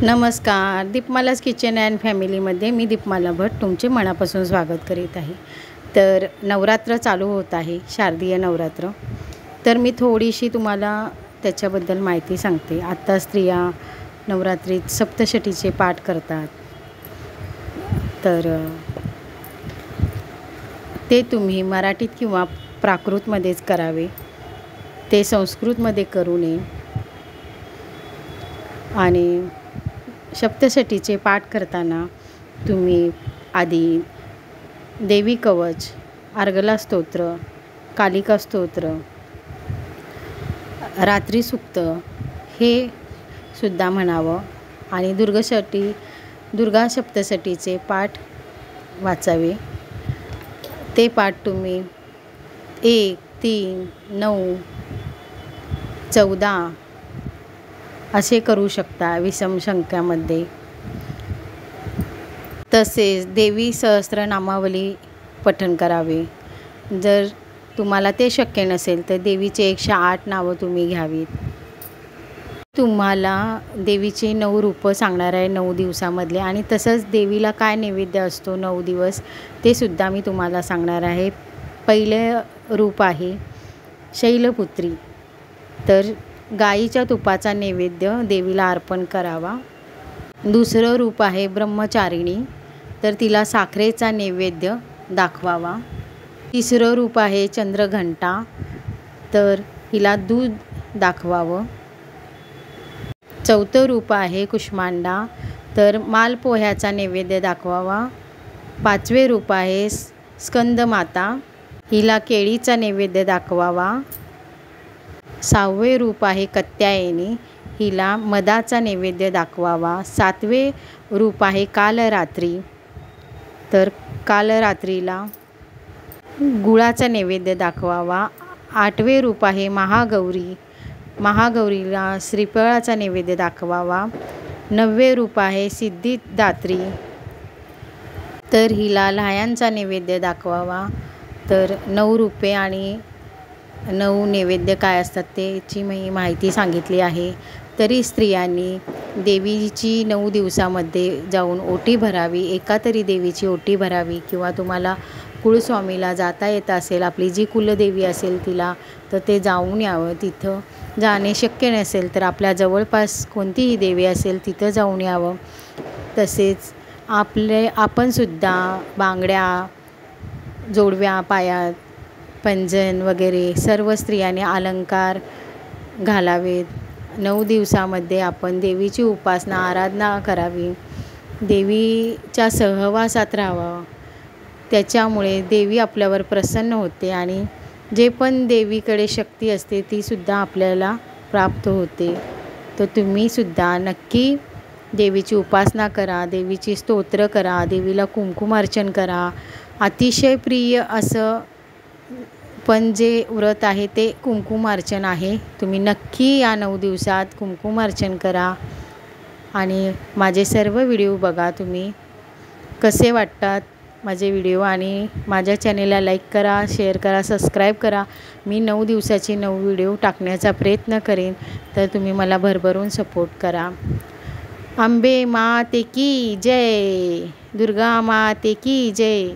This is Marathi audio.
नमस्कार, दीपमालाज किचन अँड फॅमिलीमध्ये मी दीपमाला भट तुमचे मनापासून स्वागत करीत आहे। तर नवरात्र चालू होत आहे, शारदीय नवरात्र। तर मी थोडीशी तुम्हाला त्याच्याबद्दल माहिती सांगते। आता स्त्रिया नवरात्रीत सप्तशतीचे पाठ करतात, तर ते तुम्ही मराठीत किंवा प्राकृतमध्येच करावे, ते संस्कृतमध्ये करू नये। आणि सप्तशतीचे पाठ करताना तुम्ही आधी देवी कवच, अर्गला स्तोत्र, कालिका स्तोत्र, रात्री सूक्त हे सुद्धा म्हणावं आणि दुर्गा सप्तशतीचे पाठ वाचावे। ते पाठ तुम्ही 1, 3, 9, 14 असे करू शकता विषम संख्यामध्ये। तसेच देवी सहस्त्रनामावली पठण करावे। जर तुम्हाला ते शक्य नसेल तर देवीचे 108 नावं तुम्ही घ्यावीत। तुम्हाला देवीचे 9 रूपं सांगणार आहे 9 दिवसामधले, आणि तसंच देवीला काय नैवेद्य असतो 9 दिवस ते सुद्धा मी तुम्हाला सांगणार आहे। पहिले रूप आहे शैलपुत्री, तर गाईच्या तुपाचा नैवेद्य देवीला अर्पण करावा। दुसरं रूप आहे ब्रह्मचारिणी, तर तिला साखरेचा नैवेद्य दाखवावा। तिसरं रूप आहे चंद्रघंटा, तर हिला दूध दाखवावं। चौथं रूप आहे कुष्मांडा, तर मालपोह्याचा नैवेद्य दाखवावा। पाचवे रूप आहे स्कंदमाता, हिला केळीचा नैवेद्य दाखवावा। 6वे रूप आहे कात्यायनी, हिला मधाचा नैवेद्य दाखवावा। 7वे रूप आहे कालरात्री, तर कालरात्रीला गुळाचा नैवेद्य दाखवावा। 8वे रूप आहे महागौरी, महागौरीला श्रीफळाचा नैवेद्य दाखवावा। 9वे रूप आहे सिद्धिदात्री, तर हिला लाह्यांचा नैवेद्य दाखवावा। तर 9 रूपे आणि 9 नैवेद्य काय असतात त्याची मी माहिती सांगितली आहे। तरी स्त्रियांनी देवीची 9 दिवसामध्ये जाऊन ओटी भरावी, एका तरी देवीची ओटी भरावी। किंवा तुम्हाला कुळस्वामीला जाता येत असेल, आपली जी कुलदेवी असेल तिला, तर ते जाऊन यावं। तिथं जाणे शक्य नसेल तर आपल्या जवळपास कोणतीही देवी असेल तिथं जाऊन यावं। तसेच आपणसुद्धा बांगड्या, जोडव्या, पायात पंजन वगैरे सर्व स्त्रियांनी अलंकार घालावेत। 9 दिवसामध्ये आपण देवीची उपासना आराधना करावी, देवीच्या सहवासात राहावं। त्याच्यामुळे देवी आपल्यावर प्रसन्न होते आणि जे पण देवीकडे शक्ती असते ती सुद्धा आपल्याला प्राप्त होते। तर तुम्हीसुद्धा नक्की देवीची उपासना करा, देवीची स्तोत्र करा, देवीला कुंकुमार्चन करा। अतिशय प्रिय असं पण जे व्रत आहे ते कुंकुमार्चन आहे। तुम्ही नक्की या 9 दिवसात कुंकुमार्चन करा आणि माझे सर्व व्हिडिओ बघा। तुम्ही कसे वाटतात माझे व्हिडिओ, आणि माझ्या चॅनेलला लाईक करा, शेअर करा, सबस्क्राईब करा। मी 9 दिवसाचे 9 व्हिडिओ टाकण्याचा प्रयत्न करेन, तर तुम्ही मला भरभरून सपोर्ट करा। अंबे माते की जय, दुर्गा माते की जय।